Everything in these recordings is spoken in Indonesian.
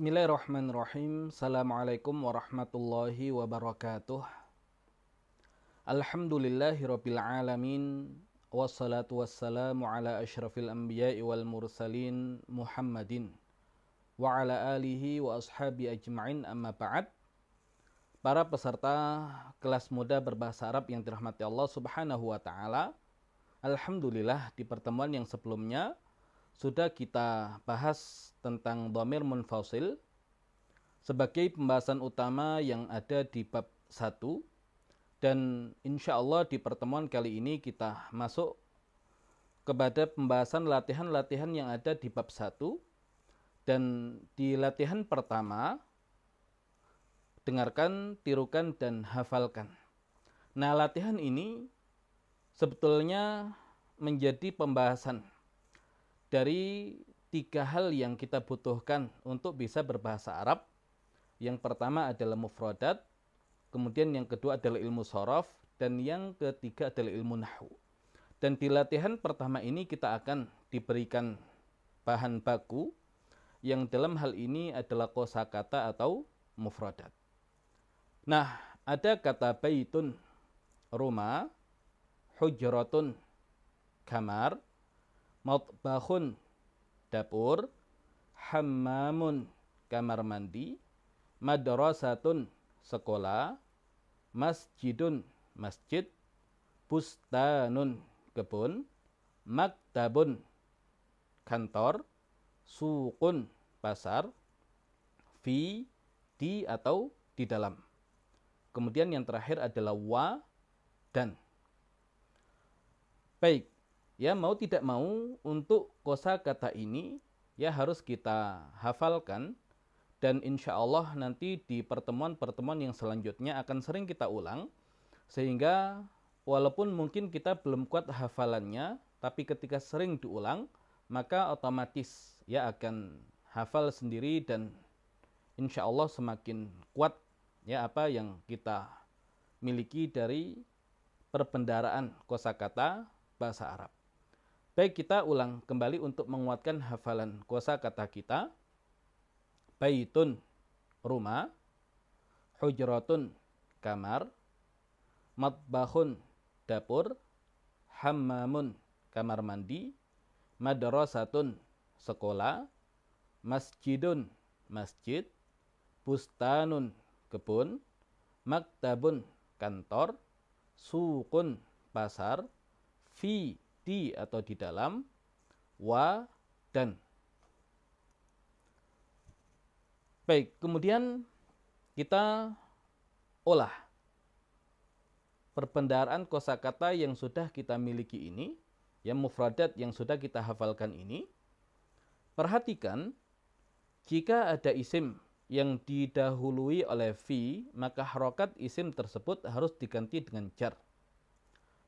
Bismillahirrahmanirrahim. Assalamualaikum warahmatullahi wabarakatuh. Alhamdulillahirabbil alamin. Wassalatu wassalamu ala asyrafil anbiya'i wal mursalin Muhammadin wa ala alihi wa ashabi ajma'in, amma ba'd. Para peserta kelas muda berbahasa Arab yang dirahmati Allah Subhanahu wa taala. Alhamdulillah, di pertemuan yang sebelumnya sudah kita bahas tentang dhamir munfasil sebagai pembahasan utama yang ada di bab 1, dan insya Allah di pertemuan kali ini kita masuk kepada pembahasan latihan-latihan yang ada di bab 1. Dan di latihan pertama, dengarkan, tirukan, dan hafalkan. Nah, latihan ini sebetulnya menjadi pembahasan dari 3 hal yang kita butuhkan untuk bisa berbahasa Arab. Yang pertama adalah mufradat, kemudian yang kedua adalah ilmu shorof, dan yang ketiga adalah ilmu nahwu. Dan di latihan pertama ini kita akan diberikan bahan baku yang dalam hal ini adalah kosakata atau mufradat. Nah, ada kata baitun, rumah, hujratun, kamar, matbahun, dapur, hammamun, kamar mandi, madrasatun, sekolah, masjidun, masjid, bustanun, kebun, maktabun, kantor, suqun, pasar, fi, di atau di dalam. Kemudian yang terakhir adalah wa, dan. Baik, ya, mau tidak mau untuk kosakata ini ya harus kita hafalkan, dan insya Allah nanti di pertemuan-pertemuan yang selanjutnya akan sering kita ulang, sehingga walaupun mungkin kita belum kuat hafalannya, tapi ketika sering diulang maka otomatis ya akan hafal sendiri, dan insya Allah semakin kuat ya apa yang kita miliki dari perbendaharaan kosakata bahasa Arab. Baik, kita ulang kembali untuk menguatkan hafalan kosakata kita. Baitun, rumah, hujratun, kamar, matbahun, dapur, hammamun, kamar mandi, madrasatun, sekolah, masjidun, masjid, bustanun, kebun, maktabun, kantor, suqun, pasar, fi, di atau di dalam, wa, dan. Baik, kemudian kita olah perbendaharaan kosakata yang sudah kita miliki ini, ya, mufradat yang sudah kita hafalkan ini. Perhatikan, jika ada isim yang didahului oleh fi, maka harokat isim tersebut harus diganti dengan jar.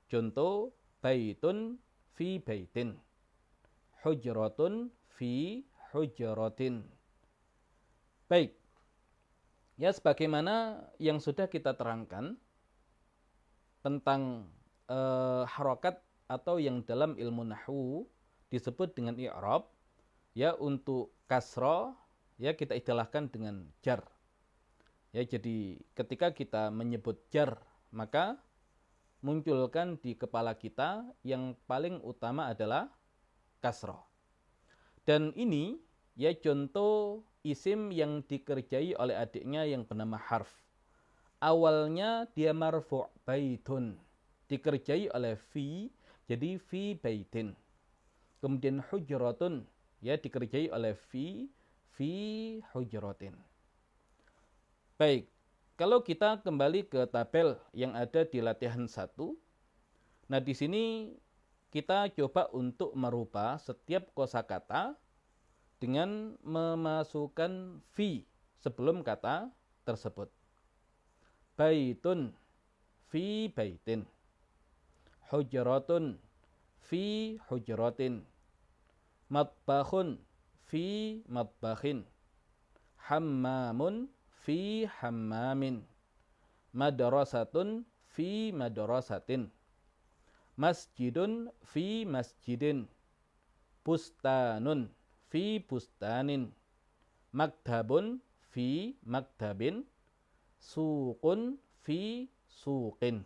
Contoh, baitun fi baitin, hujratun fi hujratin. Baik, ya, sebagaimana yang sudah kita terangkan tentang harokat atau yang dalam ilmu nahwu disebut dengan i'rab, ya, untuk kasro ya kita istilahkan dengan jar. Ya, jadi ketika kita menyebut jar, maka munculkan di kepala kita yang paling utama adalah kasroh. Dan ini ya contoh isim yang dikerjai oleh adiknya yang bernama harf. Awalnya dia marfu' baitun, dikerjai oleh fi, jadi fi baitin. Kemudian hujratun ya dikerjai oleh fi hujratin. Baik, kalau kita kembali ke tabel yang ada di latihan 1, nah di sini kita coba untuk merubah setiap kosakata dengan memasukkan fi sebelum kata tersebut. Baitun fi baitin, hujratun fi hujratin, matbahun fi matbahin, hammamun fi hammamin, madrasatun fi madrasatin, masjidun fi masjidin, bustanun fi bustanin, Maktabun fi maktabin, suqun fi suqin.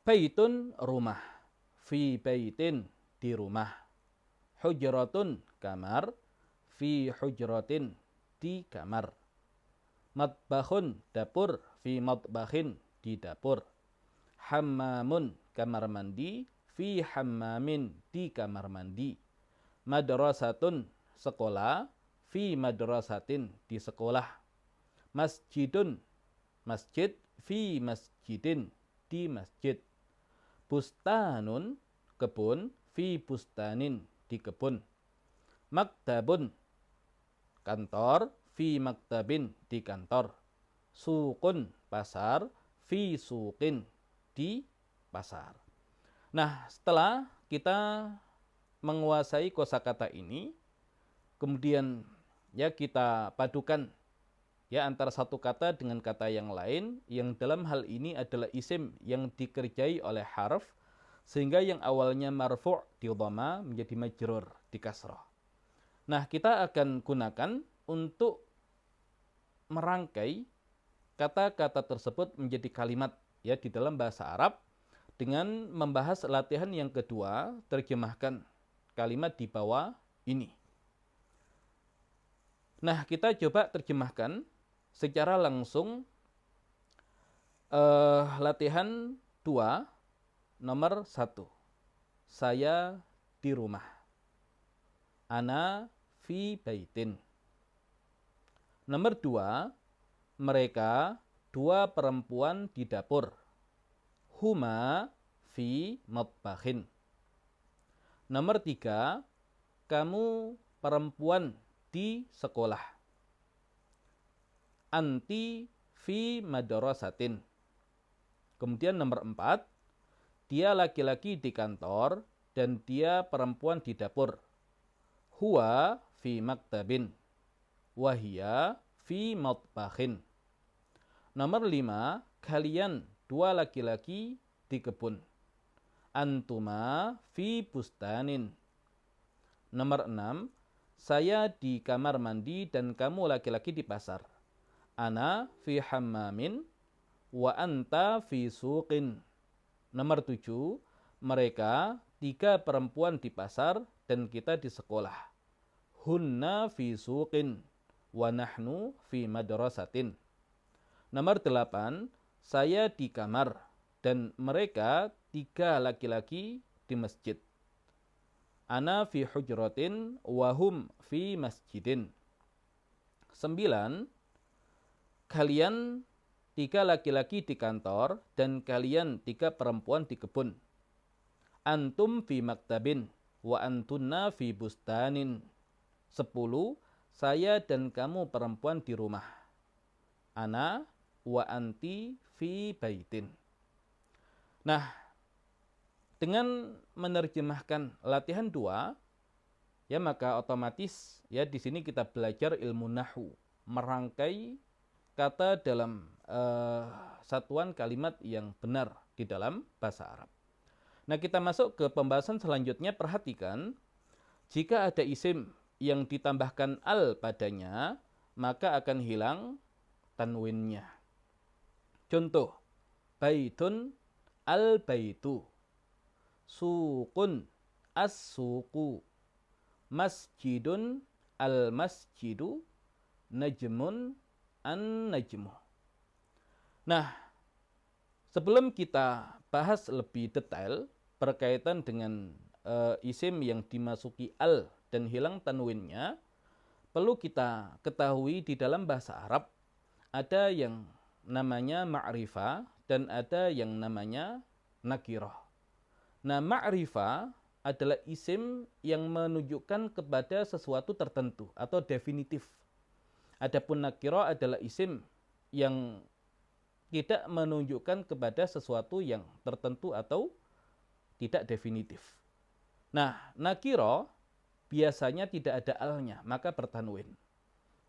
Baitun rumah, fi baitin di rumah. Hujratun kamar, fi hujratin di kamar. Matbahun dapur, fi matbahin di dapur. Hammamun kamar mandi, fi hammamin di kamar mandi. Madrasatun sekolah, fi madrasatin di sekolah. Masjidun masjid, fi masjidin di masjid. Bustanun kebun, fi bustanin di kebun. Maktabun kantor, fi maktabin di kantor. Suqun pasar, fi suqin di pasar. Nah, setelah kita menguasai kosakata ini, kemudian ya kita padukan ya antara satu kata dengan kata yang lain, yang dalam hal ini adalah isim yang dikerjai oleh harf, sehingga yang awalnya marfu' di dhamma menjadi majrur di kasrah. Nah, kita akan gunakan untuk merangkai kata-kata tersebut menjadi kalimat ya di dalam bahasa Arab dengan membahas latihan yang kedua, terjemahkan kalimat di bawah ini. Nah, kita coba terjemahkan secara langsung latihan 2 nomor 1. Saya di rumah. Ana fi baitin. Nomor 2, mereka dua perempuan di dapur. Huma fi matbakhin. Nomor 3, kamu perempuan di sekolah. Anti fi madrasatin. Kemudian nomor 4, dia laki-laki di kantor dan dia perempuan di dapur. Huwa fi maktabin. Wahia fi matbakhin. Nomor 5, kalian dua laki-laki di kebun. Antuma fi bustanin. Nomor 6, saya di kamar mandi dan kamu laki-laki di pasar. Ana fi hammamin wa anta fi suqin. Nomor 7, mereka 3 perempuan di pasar dan kita di sekolah. Hunna fi suqin wa nahnu fi madrasatin. Nomor 8, saya di kamar dan mereka 3 laki-laki di masjid. Ana fi hujratin wa hum fi masjidin. 9, kalian 3 laki-laki di kantor dan kalian 3 perempuan di kebun. Antum fi maktabin wa antunna fi bustanin. 10, saya dan kamu perempuan di rumah. Ana wa anti fi baitin. Nah, dengan menerjemahkan latihan 2, ya maka otomatis ya di sini kita belajar ilmu nahwu, merangkai kata dalam satuan kalimat yang benar di dalam bahasa Arab. Nah, kita masuk ke pembahasan selanjutnya. Perhatikan, jika ada isim yang ditambahkan al padanya, maka akan hilang tanwinnya. Contoh, baitun al-baitu, suqun as-suqu, masjidun al-masjidu, najmun an-najmu. Nah, sebelum kita bahas lebih detail berkaitan dengan isim yang dimasuki al dan hilang tanwinnya, perlu kita ketahui di dalam bahasa Arab ada yang namanya ma'rifah dan ada yang namanya nakirah. Nah, ma'rifah adalah isim yang menunjukkan kepada sesuatu tertentu atau definitif. Adapun nakirah adalah isim yang tidak menunjukkan kepada sesuatu yang tertentu atau tidak definitif. Nah, nakirah biasanya tidak ada alnya, maka bertanwin.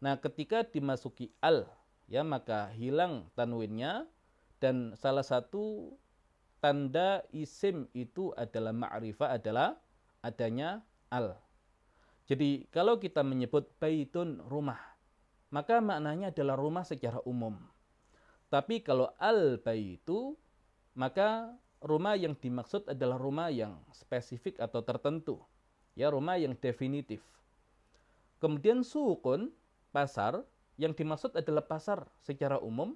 Nah, ketika dimasuki al, ya maka hilang tanwinnya, dan salah satu tanda isim itu adalah ma'rifah adalah adanya al. Jadi kalau kita menyebut baitun rumah, maka maknanya adalah rumah secara umum. Tapi kalau al-baitu, maka rumah yang dimaksud adalah rumah yang spesifik atau tertentu. Ya, rumah yang definitif. Kemudian suqun, pasar, yang dimaksud adalah pasar secara umum.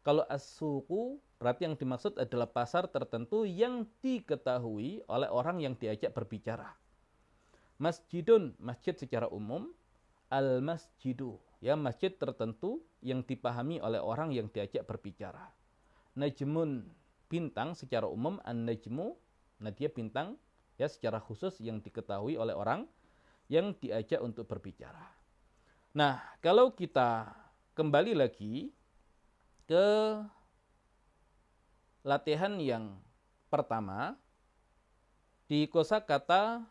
Kalau as-suqu, berarti yang dimaksud adalah pasar tertentu yang diketahui oleh orang yang diajak berbicara. Masjidun, masjid secara umum. Al-masjidu, ya masjid tertentu yang dipahami oleh orang yang diajak berbicara. Najmun, bintang secara umum. An-najmu, nah dia bintang ya secara khusus yang diketahui oleh orang yang diajak untuk berbicara. Nah, kalau kita kembali lagi ke latihan yang pertama, di kosakata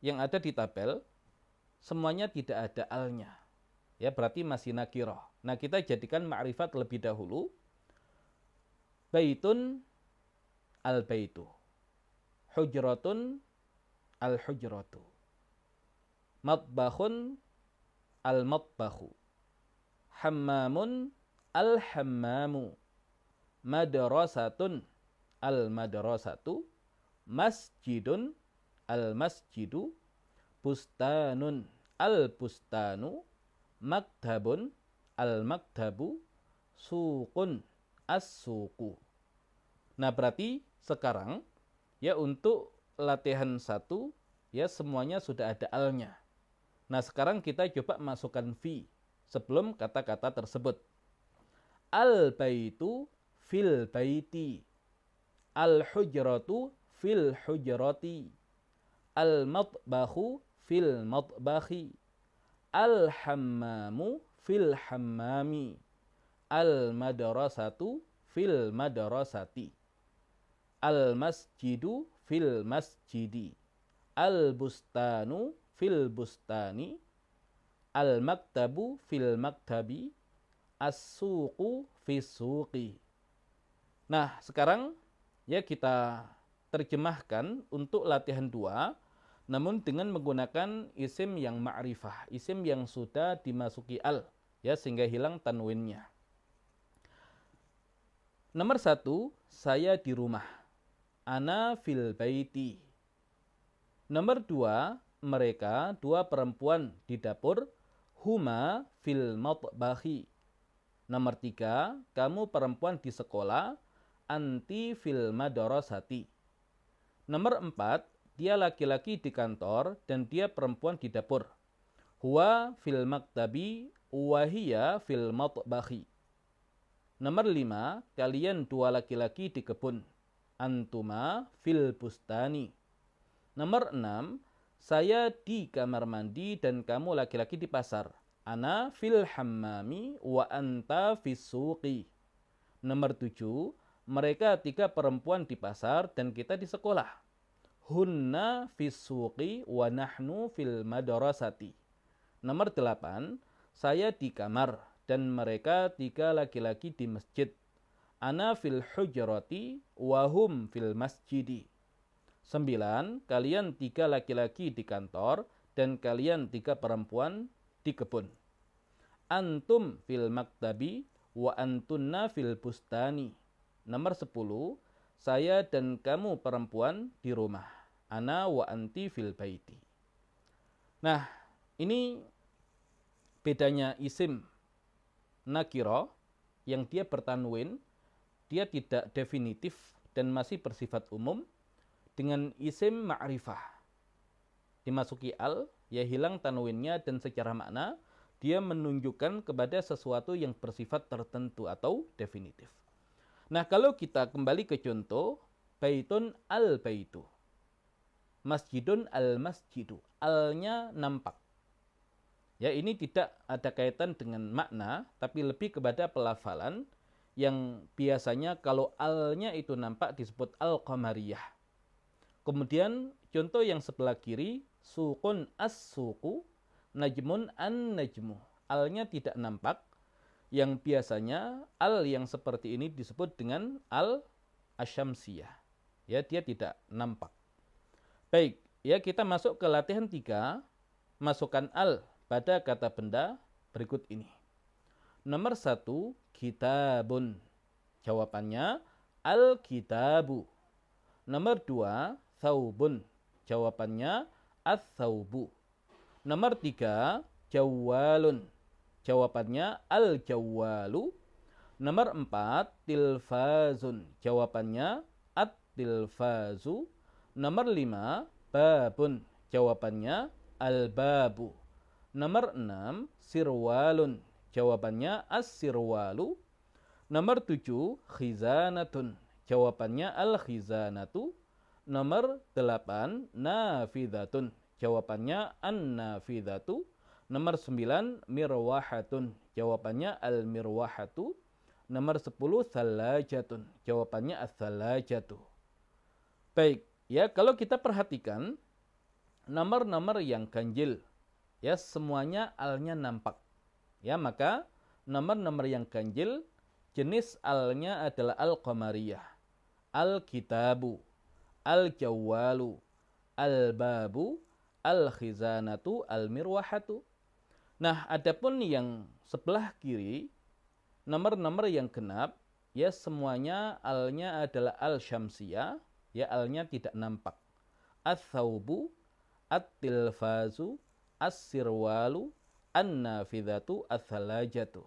yang ada di tabel, semuanya tidak ada alnya. Ya, berarti masih nakiroh. Nah, kita jadikan ma'rifat lebih dahulu. Baitun al-baitu. Hujratun al-hujratu. Matbahun al-matbahu. Hammamun al-hammamu. Madrasatun al-madrasatu. Masjidun al-masjidu. Bustanun al-bustanu. Maktabun al-maktabu. Suqun as-suqu. Nah, berarti sekarang ya untuk latihan 1 ya semuanya sudah ada alnya. Nah, sekarang kita coba masukkan fi sebelum kata-kata tersebut. Al-baitu fil baiti. Al-hujratu fil hujrati. Al-matbahu fil matbahi. Al-hammamu fil hammami. Al-madrasatu fil madrasati. Al-masjidu fil masjidi. Al-bustanu fil bustani. Al-maktabu fil maktabi. As-suqu fis suqi. Nah, sekarang ya kita terjemahkan untuk latihan 2, namun dengan menggunakan isim yang ma'rifah, isim yang sudah dimasuki al, ya sehingga hilang tanwinnya. Nomor 1, saya di rumah. Ana fil baiti. Nomor 2, mereka, 2 perempuan di dapur. Huma fil matbahi. Nomor 3, kamu perempuan di sekolah. Anti fil madrasati. Nomor 4, dia laki-laki di kantor dan dia perempuan di dapur. Huwa fil maktabi wahiya fil matbahi. Nomor 5, kalian 2 laki-laki di kebun. Antuma fil bustani. Nomor 6, saya di kamar mandi dan kamu laki-laki di pasar. Ana fil hammami wa anta fis suqi. Nomor 7, mereka 3 perempuan di pasar dan kita di sekolah. Hunna fis suqi wa nahnu fil madrasati. Nomor 8, saya di kamar dan mereka 3 laki-laki di masjid. Ana fil hujrati wa hum fil masjidi. 9, kalian 3 laki-laki di kantor dan kalian 3 perempuan di kebun. Antum fil maktabi wa antunna fil bustani. Nomor 10, saya dan kamu perempuan di rumah. Ana wa anti fil baiti. Nah, ini bedanya isim nakiro yang dia bertanwin, dia tidak definitif dan masih bersifat umum, dengan isim ma'rifah. Dimasuki al, ya hilang tanwinnya dan secara makna dia menunjukkan kepada sesuatu yang bersifat tertentu atau definitif. Nah, kalau kita kembali ke contoh, baitun al-baitu. Masjidun al-masjidu. Alnya nampak. Ya, ini tidak ada kaitan dengan makna, tapi lebih kepada pelafalan yang biasanya kalau alnya itu nampak disebut al-qamariyah. Kemudian contoh yang sebelah kiri, suqun as-suqu, najmun an-najmu. Alnya tidak nampak, yang biasanya al yang seperti ini disebut dengan al-asyamsiyah. Ya, dia tidak nampak. Baik, ya kita masuk ke latihan 3. masukkan al pada kata benda berikut ini. Nomor 1, kitabun. Jawabannya al-kitabu. Nomor 2, thawbun. Jawabannya ats-thawbu. Nomor 3, jawwalun. Jawabannya al-jawwalu. Nomor 4, tilfazun. Jawabannya at-tilfazu. Nomor 5, babun. Jawabannya al-babu. Nomor 6, sirwalun. Jawabannya as-sirwalu. Nomor 7, khizanatun. Jawabannya al-khizanatu. Nomor 8, nafidatun. Jawabannya an-nafidatu. Nomor 9, mirwahatun. Jawabannya al-mirwahatu. Nomor 10, thalajatun. Jawabannya as-thalajatu. Baik, ya kalau kita perhatikan nomor-nomor yang ganjil, ya semuanya alnya nampak. Ya, maka nomor-nomor yang ganjil jenis alnya adalah al-qamariyah, al-kitabu, al-jawwalu, al-babu, al-khizanatu, al-mirwahatu. Nah, adapun yang sebelah kiri, nomor-nomor yang genap, ya semuanya alnya adalah al-syamsiyah, ya alnya tidak nampak. Ats-tsaubu, at-tilfazu, as-sirwalu, an-nafidhatu, ats-thalajatu.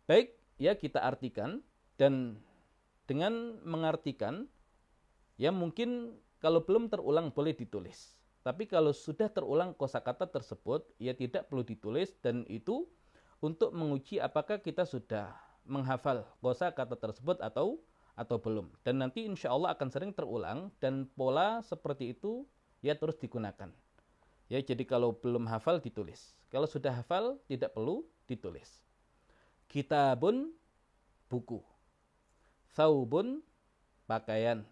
Baik, ya kita artikan, dan dengan mengartikan, ya mungkin kalau belum terulang boleh ditulis. Tapi kalau sudah terulang kosakata tersebut, ya tidak perlu ditulis, dan itu untuk menguji apakah kita sudah menghafal kosakata tersebut atau belum. Dan nanti insya Allah akan sering terulang, dan pola seperti itu ya terus digunakan. Ya, jadi kalau belum hafal ditulis. Kalau sudah hafal tidak perlu ditulis. Kitabun, buku. Thawbun, pakaian.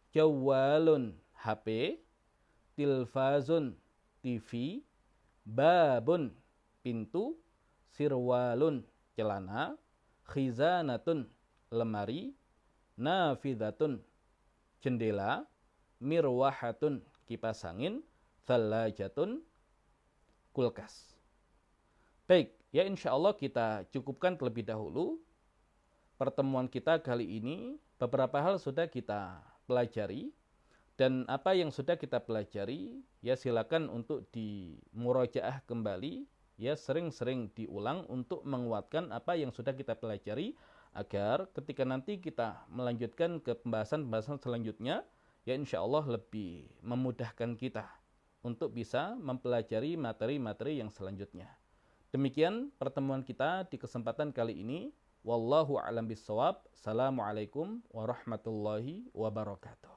Jawwalun, HP. Tilfazun, TV. Babun, pintu. Sirwalun, celana. Khizanatun, lemari. Nafidatun, jendela. Mirwahatun, kipas angin. Thalajatun, kulkas. Baik, ya insya Allah kita cukupkan terlebih dahulu pertemuan kita kali ini. Beberapa hal sudah kita pelajari, dan apa yang sudah kita pelajari ya silakan untuk dimurajaah kembali, ya sering-sering diulang untuk menguatkan apa yang sudah kita pelajari, agar ketika nanti kita melanjutkan ke pembahasan-pembahasan selanjutnya, ya insya Allah lebih memudahkan kita untuk bisa mempelajari materi-materi yang selanjutnya. Demikian pertemuan kita di kesempatan kali ini. Wallahu a'lam bishawab. Assalamualaikum warahmatullahi wabarakatuh.